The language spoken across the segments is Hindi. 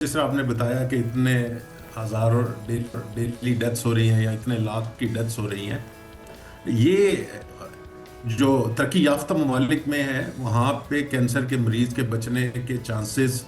जिस तरह आपने बताया कि इतने हजारों डेली डेथ्स हो रही हैं या इतने लाख की डेथ्स हो रही हैं, ये जो तरक्की याफ्ता ममालिक में है वहाँ पे कैंसर के मरीज के बचने के चांसेस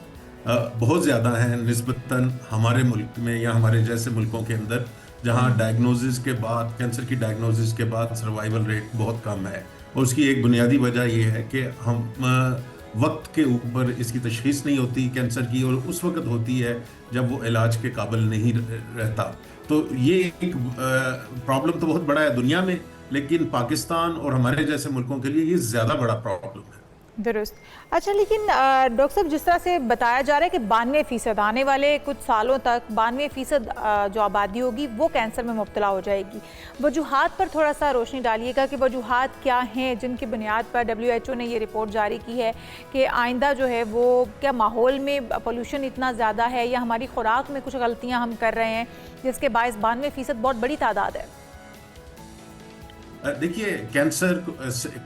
बहुत ज़्यादा हैं निस्बतन हमारे मुल्क में या हमारे जैसे मुल्कों के अंदर, जहाँ डायग्नोसिस के बाद कैंसर की डायग्नोसिस के बाद सर्वाइवल रेट बहुत कम है। और उसकी एक बुनियादी वजह यह है कि हम वक्त के ऊपर इसकी तशखीस नहीं होती कैंसर की, और उस वक्त होती है जब वो इलाज के काबिल नहीं रहता। तो ये एक प्रॉब्लम तो बहुत बड़ा है दुनिया में, लेकिन पाकिस्तान और हमारे जैसे मुल्कों के लिए ये ज़्यादा बड़ा प्रॉब्लम है। दुरुस्त। अच्छा, लेकिन डॉक्टर साहब, जिस तरह से बताया जा रहा है कि 92% आने वाले कुछ सालों तक 92% जो आबादी होगी वो कैंसर में मुब्तला हो जाएगी। वजूहात पर थोड़ा सा रोशनी डालिएगा कि वजूहात क्या हैं जिनकी बुनियाद पर WHO ने ये रिपोर्ट जारी की है कि आइंदा जो है वो क्या माहौल में पोल्यूशन इतना ज़्यादा है या हमारी खुराक में कुछ गलतियाँ हम कर रहे हैं जिसके बायस 92% बहुत बड़ी तादाद है। देखिए, कैंसर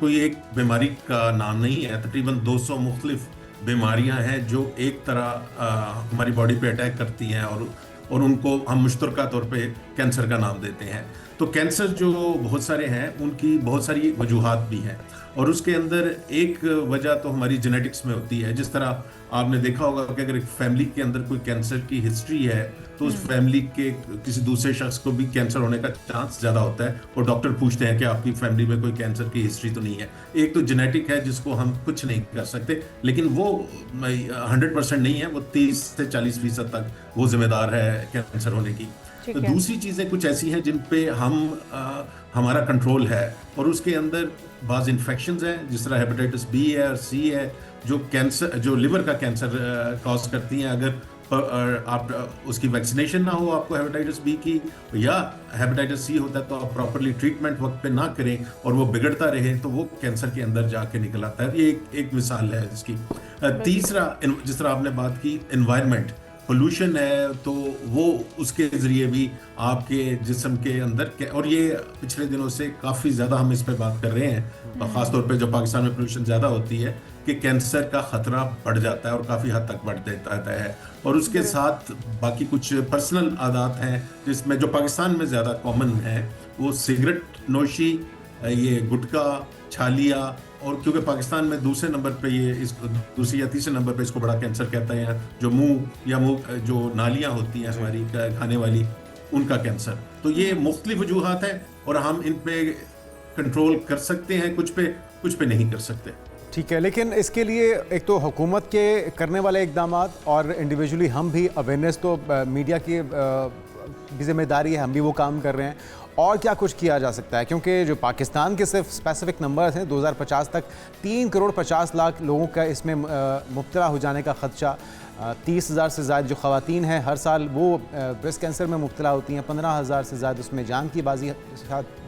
कोई एक बीमारी का नाम नहीं है। तकरीबन 200 मुख्तलिफ बीमारियां हैं जो एक तरह हमारी बॉडी पे अटैक करती हैं, और उनको हम मुश्तरका तौर पे कैंसर का नाम देते हैं। तो कैंसर जो बहुत सारे हैं उनकी बहुत सारी वजूहात भी हैं, और उसके अंदर एक वजह तो हमारी जेनेटिक्स में होती है। जिस तरह आपने देखा होगा कि अगर एक फैमिली के अंदर कोई कैंसर की हिस्ट्री है तो उस फैमिली के किसी दूसरे शख्स को भी कैंसर होने का चांस ज़्यादा होता है, और डॉक्टर पूछते हैं कि आपकी फैमिली में कोई कैंसर की हिस्ट्री तो नहीं है। एक तो जेनेटिक है जिसको हम कुछ नहीं कर सकते, लेकिन वो 100% नहीं है, वो 30 से 40% तक वो जिम्मेदार है कैंसर होने की। तो दूसरी चीज़ें कुछ ऐसी हैं जिन पे हमारा कंट्रोल है, और उसके अंदर बाज़ इन्फेक्शंस हैं जिस तरह हेपेटाइटिस बी है और सी है, जो कैंसर जो लिवर का कैंसर कॉज करती हैं। अगर आप उसकी वैक्सीनेशन ना हो आपको हेपेटाइटिस बी की, या हेपेटाइटिस सी होता है, तो आप प्रॉपरली ट्रीटमेंट वक्त पे ना करें और वो बिगड़ता रहे तो वो कैंसर के अंदर जाके निकल आता है। ये एक मिसाल है इसकी। तीसरा, जिस तरह आपने बात की एनवायरनमेंट, पोल्यूशन है, तो वो उसके ज़रिए भी आपके जिस्म के अंदर और ये पिछले दिनों से काफ़ी ज़्यादा हम इस पे बात कर रहे हैं, ख़ासतौर पे जो पाकिस्तान में पोल्यूशन ज़्यादा होती है, कि कैंसर का ख़तरा बढ़ जाता है और काफ़ी हद तक बढ़ देता है। और उसके साथ बाकी कुछ पर्सनल आदत हैं जिसमें जो पाकिस्तान में ज़्यादा कॉमन है, वो सिगरेट नोशी, ये गुटखा, छालिया, और क्योंकि पाकिस्तान में दूसरे नंबर पे ये दूसरी या तीसरे नंबर पे इसको बड़ा कैंसर कहते हैं, जो मुंह जो नालियां होती हैं हमारी खाने वाली, उनका कैंसर। तो ये मुख्तलिफ वजूहात हैं और हम इन पे कंट्रोल कर सकते हैं, कुछ पे नहीं कर सकते। ठीक है, लेकिन इसके लिए एक तो हुकूमत के करने वाले इकदाम और इंडिविजुअली हम भी अवेयरनेस, तो मीडिया की भी जिम्मेदारी है, हम भी वो काम कर रहे हैं। और क्या कुछ किया जा सकता है, क्योंकि जो पाकिस्तान के सिर्फ स्पेसिफिक नंबर्स हैं 2050 तक 3,50,00,000 लोगों का इसमें मुब्तला हो जाने का ख़दशा, 30,000 से ज़्यादा जो ख़वातीन हैं हर साल वो ब्रेस्ट कैंसर में मुब्तला होती हैं, 15,000 से ज़्यादा उसमें जान की बाजी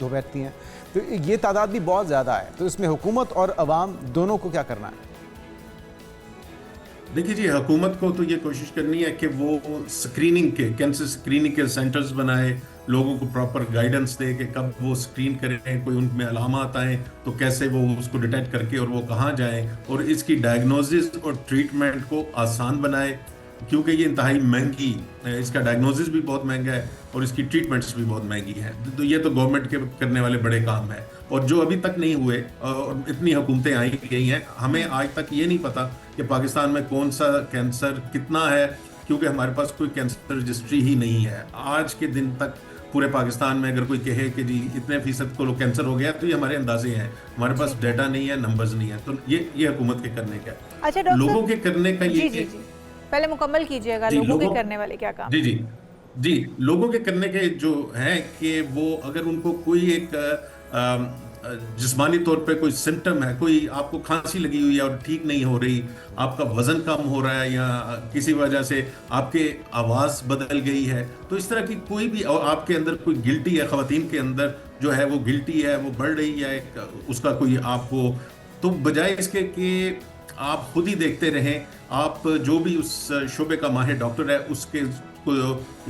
धो बैठती हैं। तो ये तादाद भी बहुत ज़्यादा है। तो इसमें हुकूमत और अवाम दोनों को क्या करना है? देखिए जी, हुकूमत को तो ये कोशिश करनी है कि वो स्क्रीनिंग के कैंसर स्क्रीनिंग के सेंटर्स बनाए, लोगों को प्रॉपर गाइडेंस दे कि कब वो स्क्रीन करें, कोई उनमें अलामात आए तो कैसे वो उसको डिटेक्ट करके और वो कहाँ जाएं, और इसकी डायग्नोसिस और ट्रीटमेंट को आसान बनाए, क्योंकि ये इंतहाई महंगी, इसका डायग्नोसिस भी बहुत महंगा है और इसकी ट्रीटमेंट्स भी बहुत महंगी है। तो ये तो गवर्नमेंट के करने वाले बड़े काम है, और जो अभी तक नहीं हुए, और इतनी हुकूमतें आई गई हैं, हमें आज तक ये नहीं पता कि पाकिस्तान में कौन सा कैंसर कितना है, क्योंकि हमारे पास कोई कैंसर रजिस्ट्री ही नहीं है। आज के दिन तक पूरे पाकिस्तान में अगर कोई कहे कि जी इतने फीसद को लोग कैंसर हो गया, तो ये हमारे अंदाजे हैं, हमारे पास डाटा नहीं है, नंबर्स नहीं है। तो ये हुकूमत के करने का। अच्छा, लोगों के करने का ये जी, पहले मुकम्मल कीजिएगा, लोगों के करने वाले क्या काम? जी, लोगों के करने के जो है कि वो अगर उनको कोई एक जिस्मानी तौर पे कोई सिम्टम है, कोई आपको खांसी लगी हुई है और ठीक नहीं हो रही, आपका वजन कम हो रहा है, या किसी वजह से आपके आवाज़ बदल गई है, तो इस तरह की कोई भी, और आपके अंदर कोई गिल्टी है, ख़वातीन के अंदर जो है वो गिल्टी है, वो बढ़ रही है, उसका कोई आपको, तो बजाय इसके कि आप खुद ही देखते रहें, आप जो भी उस शोबे का माहिर डॉक्टर है उसके को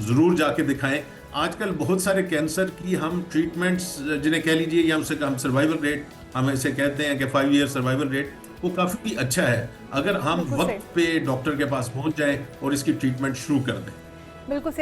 ज़रूर जाके दिखाएं। आजकल बहुत सारे कैंसर की हम ट्रीटमेंट्स जिन्हें कह लीजिए, या हमसे हम सर्वाइवल रेट, हम ऐसे कहते हैं कि 5 ईयर सर्वाइवल रेट, वो काफी अच्छा है अगर हम बिल्कुल सही। वक्त पे डॉक्टर के पास पहुंच जाए और इसकी ट्रीटमेंट शुरू कर दें। बिल्कुल